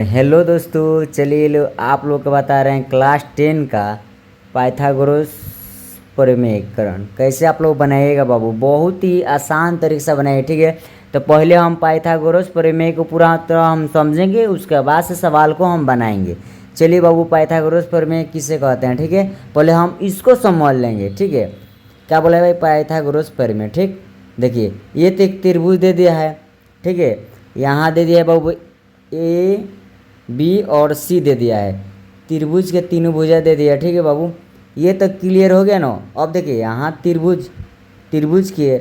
Hello दोस्तों, चलिए आप लोग को बता रहे हैं क्लास 10 का पाइथागोरस प्रमेयकरण कैसे आप लोग बनाइएगा बाबू। बहुत ही आसान तरीके से बनाइए, ठीक है। तो पहले हम पाइथागोरस प्रमेय को पूरा तरह हम समझेंगे, उसके बाद से सवाल को हम बनाएंगे। चलिए बाबू, पाइथागोरस प्रमेय किसे कहते हैं, ठीक है। पहले हम इसको समझ लेंगे, ठीक है। क्या बोला है भाई, पाइथागोरस प्रमेय, ठीक। देखिए, ये तो एक त्रिभुज दे दिया है, ठीक है। यहाँ दे दिया है बाबू ए बी और सी दे दिया है, त्रिभुज के तीनों भुजा दे दिया, ठीक है बाबू। ये तो क्लियर हो गया ना। अब देखिए, यहाँ त्रिभुज त्रिभुज के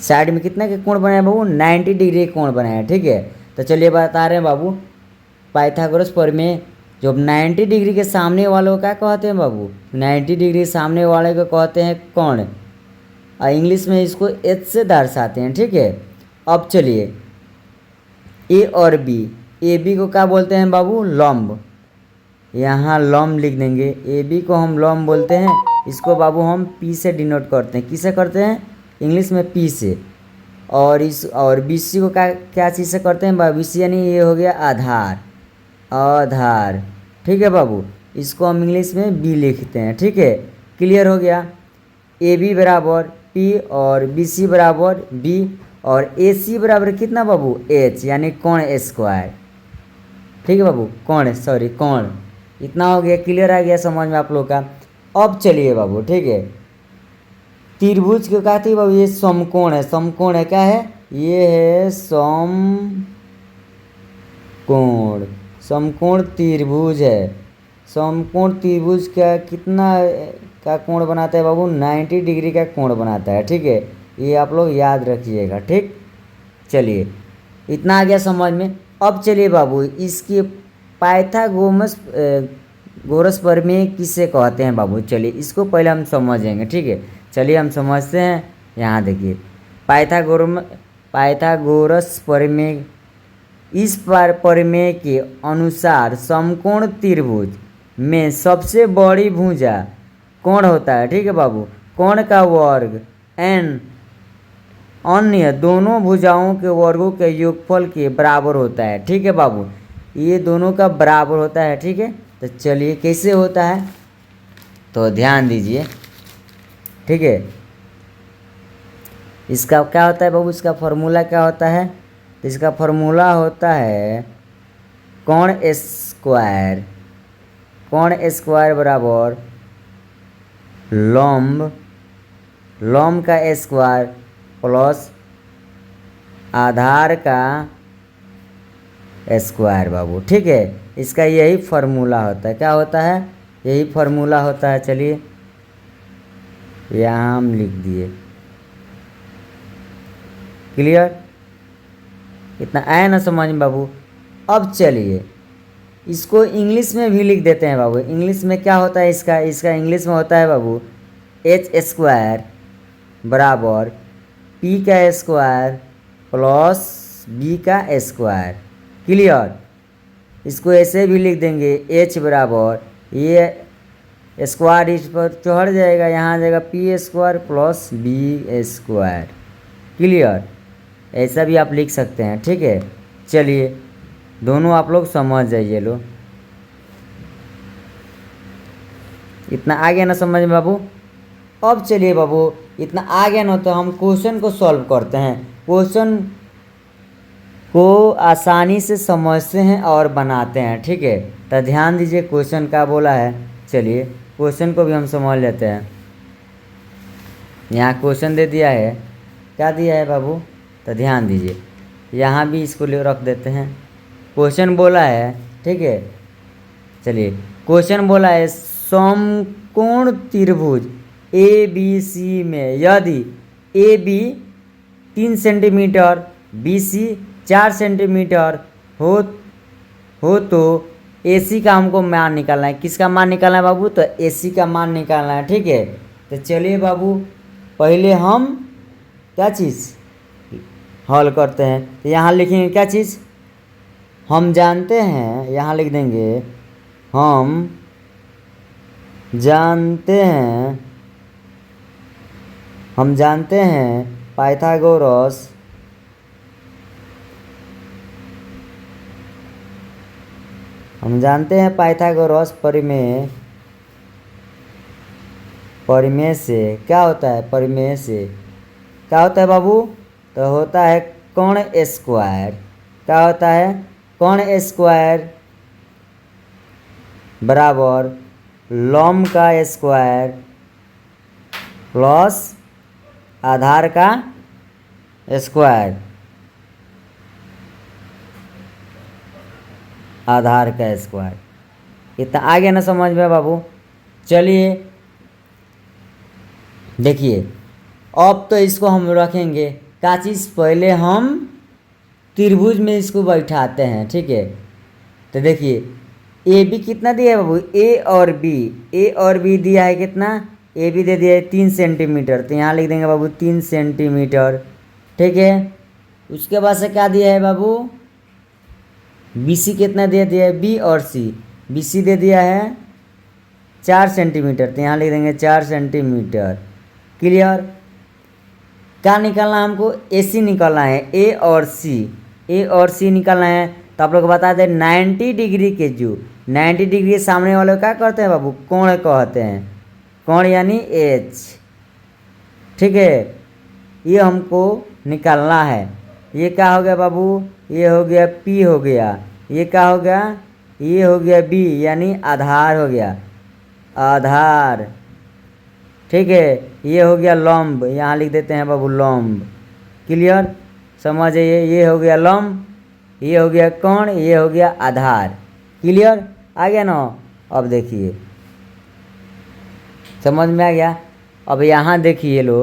साइड में कितना के कोण बनाया बाबू, 90 डिग्री के कोण बनाया, ठीक है। तो चलिए बता रहे हैं बाबू, पाइथागोरस प्रमेय जो 90 डिग्री के सामने वाले को क्या कहते हैं बाबू, 90 डिग्री सामने वाले को कहते हैं कोण, और इंग्लिश में इसको एच से दर्शाते हैं, ठीक है। अब चलिए, ए और बी, ए बी को क्या बोलते हैं बाबू, लंब। यहाँ लंब लिख देंगे, ए बी को हम लंब बोलते हैं। इसको बाबू हम पी से डिनोट करते हैं, किसे करते हैं, इंग्लिश में पी से। और बी सी को क्या क्या चीज़ से करते हैं बाबू, बी सी यानी ये हो गया आधार, आधार, ठीक है बाबू। इसको हम इंग्लिश में बी लिखते हैं, ठीक है। क्लियर हो गया। ए बी बराबर पी और बी सी बराबर बी और ए सी बराबर कितना बाबू, एच, यानी कोण स्क्वायर, ठीक है बाबू। कोण इतना हो गया, क्लियर आ गया समझ में आप लोग का। अब चलिए बाबू, ठीक है, त्रिभुज को कहते हैं बाबू, ये समकोण है, समकोण है, क्या है, ये है समकोण, समकोण त्रिभुज है। समकोण त्रिभुज का कितना का कोण बनाता है बाबू, 90 डिग्री का कोण बनाता है, ठीक है। ये आप लोग याद रखिएगा, ठीक। चलिए, इतना आ गया समझ में। अब चलिए बाबू, इसकी पाइथागोरस गोरस प्रमेय किसे कहते हैं बाबू, चलिए इसको पहले हम समझेंगे, ठीक है। चलिए हम समझते हैं। यहाँ देखिए, पाइथागोरस प्रमेय, इस प्रमेय के अनुसार समकोण त्रिभुज में सबसे बड़ी भुजा कोण होता है, ठीक है बाबू। कोण का वर्ग एन अन्य दोनों भुजाओं के वर्गों के योगफल के बराबर होता है, ठीक है बाबू। ये दोनों का बराबर होता है, ठीक है। तो चलिए कैसे होता है, तो ध्यान दीजिए, ठीक है। इसका क्या होता है बाबू, इसका फॉर्मूला क्या होता है, तो इसका फॉर्मूला होता है कोण स्क्वायर, कोण स्क्वायर बराबर लंब, लंब का स्क्वायर प्लस आधार का स्क्वायर बाबू, ठीक है। इसका यही फार्मूला होता है, क्या होता है, यही फार्मूला होता है। चलिए यहाँ हम लिख दिए, क्लियर, इतना आया ना समझ में बाबू। अब चलिए इसको इंग्लिश में भी लिख देते हैं बाबू। इंग्लिश में क्या होता है, इसका इंग्लिश में होता है बाबू एच स्क्वायर बराबर पी का स्क्वायर प्लस बी का स्क्वायर, क्लियर। इसको ऐसे भी लिख देंगे, एच बराबर, ये स्क्वायर इस पर चढ़ जाएगा, यहाँ आ जाएगा P square plus B square, clear. ऐसा भी आप लिख सकते हैं, ठीक है। चलिए दोनों आप लोग समझ जाइए लो। इतना आ गया ना समझ में बाबू। अब चलिए बाबू, इतना आ गया ना, तो हम क्वेश्चन को सॉल्व करते हैं। क्वेश्चन को आसानी से समझते हैं और बनाते हैं, ठीक है। तो ध्यान दीजिए क्वेश्चन क्या बोला है। चलिए क्वेश्चन को भी हम समझ लेते हैं। यहाँ क्वेश्चन दे दिया है, क्या दिया है बाबू, तो ध्यान दीजिए, यहाँ भी इसको रख देते हैं। क्वेश्चन बोला है, ठीक है। चलिए क्वेश्चन बोला है, समकोण त्रिभुज ए बी सी में यदि A B 3 centimetre, B C 4 centimetre हो तो ए सी का हमको मान निकालना है। किसका मान निकालना है बाबू, तो ए सी का मान निकालना है, ठीक है। तो चलिए बाबू, पहले हम क्या चीज़ हल करते हैं। तो यहाँ लिखेंगे क्या चीज़, हम जानते हैं, यहाँ लिख देंगे हम जानते हैं पाइथागोरस हम जानते हैं पाइथागोरस परिमेय से क्या होता है, परिमेय से क्या होता है बाबू, तो होता है कोण स्क्वायर। क्या होता है, कोण स्क्वायर बराबर लंब का स्क्वायर प्लस आधार का स्क्वायर, आधार का स्क्वायर। इतना आ गया ना समझ में बाबू। चलिए देखिए, अब तो इसको हम रखेंगे क्या चीज़, पहले हम त्रिभुज में इसको बैठाते हैं, ठीक है। तो देखिए ए बी कितना दिया है बाबू, ए और बी दिया है कितना, ए बी दे दिया है 3 सेंटीमीटर, तो यहाँ लिख देंगे बाबू 3 सेंटीमीटर, ठीक है। उसके बाद से क्या दिया है बाबू, बी सी कितना दे दिया है, बी और सी, बी सी दे दिया है 4 सेंटीमीटर, तो यहाँ लिख देंगे 4 सेंटीमीटर। क्लियर। क्या निकालना है हमको, ए सी निकालना है, ए और सी निकालना है। तो आप लोग बता दें 90 डिग्री के जो 90 डिग्री के सामने वाले को क्या कहते हैं बाबू, कोण कहते हैं, कोण यानी एच, ठीक है। ये हमको निकालना है। ये क्या हो गया बाबू, ये हो गया पी हो गया, ये क्या हो गया, ये हो गया बी यानी आधार हो गया, आधार, ठीक है। ये हो गया लंब, यहाँ लिख देते हैं बाबू लंब। क्लियर, समझ आइए, ये हो गया लंब, ये हो गया कोण, ये हो गया आधार। क्लियर, आ गया ना। अब देखिए समझ में आ गया। अब यहाँ देखिए लो,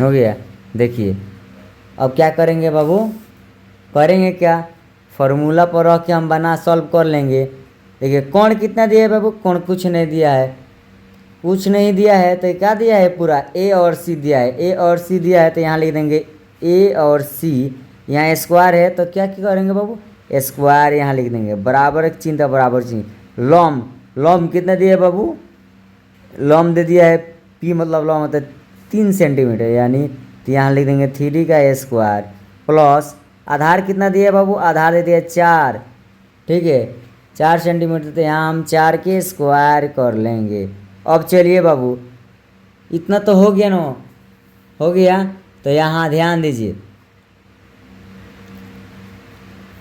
हो गया। देखिए अब क्या करेंगे बाबू, करेंगे क्या, फार्मूला पर रख के हम बना सॉल्व कर लेंगे। देखिए कोण कितना दिया है बाबू, कोण कुछ नहीं दिया है, कुछ नहीं दिया है, तो क्या दिया है, पूरा ए और सी दिया है, ए और सी दिया है, तो यहाँ लिख देंगे ए और सी, यहाँ स्क्वायर है तो क्या करेंगे बाबू, स्क्वायर यहाँ लिख देंगे, बराबर एक चिन्ह था, बराबर चिन्ह। लंब कितना दिया है बाबू, लंब दे दिया है पी मतलब लंब होता है 3 सेंटीमीटर, यानी तो यहाँ लिख देंगे 3 का स्क्वायर प्लस आधार कितना दिया है बाबू, आधार दे दिया 4, ठीक है, 4 सेंटीमीटर, तो यहाँ हम 4 के स्क्वायर कर लेंगे। अब चलिए बाबू इतना तो हो गया ना, हो गया। तो यहाँ ध्यान दीजिए,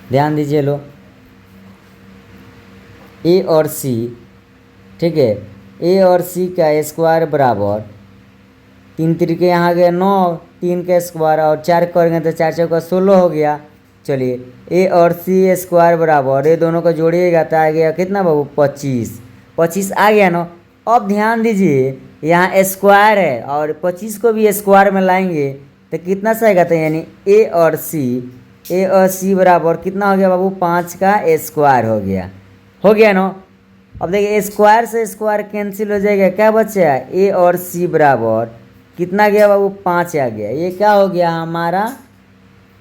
ध्यान दीजिए लो, ए और सी, ठीक है, ए और सी का स्क्वायर बराबर 3 तरीके यहाँ गए 9, 3 का स्क्वायर और 4 करेंगे तो 4 चौका 16 हो गया। चलिए ए और सी स्क्वायर बराबर, ये दोनों को जोड़िएगा तो आ गया कितना बाबू 25 आ गया ना। अब ध्यान दीजिए यहाँ स्क्वायर है और 25 को भी स्क्वायर में लाएंगे तो कितना सही आएगा, तो यानी ए और सी बराबर कितना हो गया बाबू 5 का स्क्वायर हो गया ना। अब देखिए स्क्वायर से स्क्वायर कैंसिल हो जाएगा, क्या बचेगा, ए और सी बराबर कितना गया बाबू 5 आ गया। ये क्या हो गया, हमारा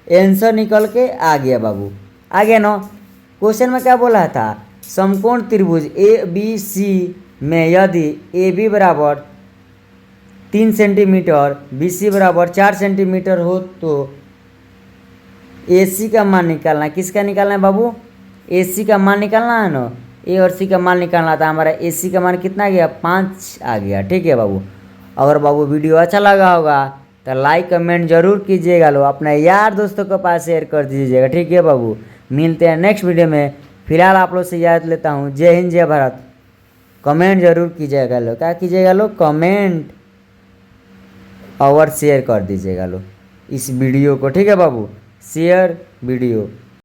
आंसर निकल के आ गया बाबू, आ गया ना। क्वेश्चन में क्या बोला था, समकोण त्रिभुज ए बी सी में यदि ए बी बराबर 3 सेंटीमीटर, बी सी बराबर 4 सेंटीमीटर हो तो ए सी का मान निकालना है। किसका निकालना है बाबू, ए सी का मान निकालना है ना, ए और सी का मान निकालना था। हमारा ए सी का मान कितना आ गया 5 आ गया, ठीक है बाबू। अगर बाबू वीडियो अच्छा लगा होगा तो लाइक कमेंट जरूर कीजिएगा, लो अपने यार दोस्तों के पास शेयर कर दीजिएगा, ठीक है बाबू। मिलते हैं नेक्स्ट वीडियो में, फिलहाल आप लोग से याद लेता हूँ, जय हिंद जय भारत। कमेंट जरूर कीजिएगा लो, क्या कीजिएगा लो, कमेंट और शेयर कर दीजिएगा लो इस वीडियो को, ठीक है बाबू, शेयर वीडियो।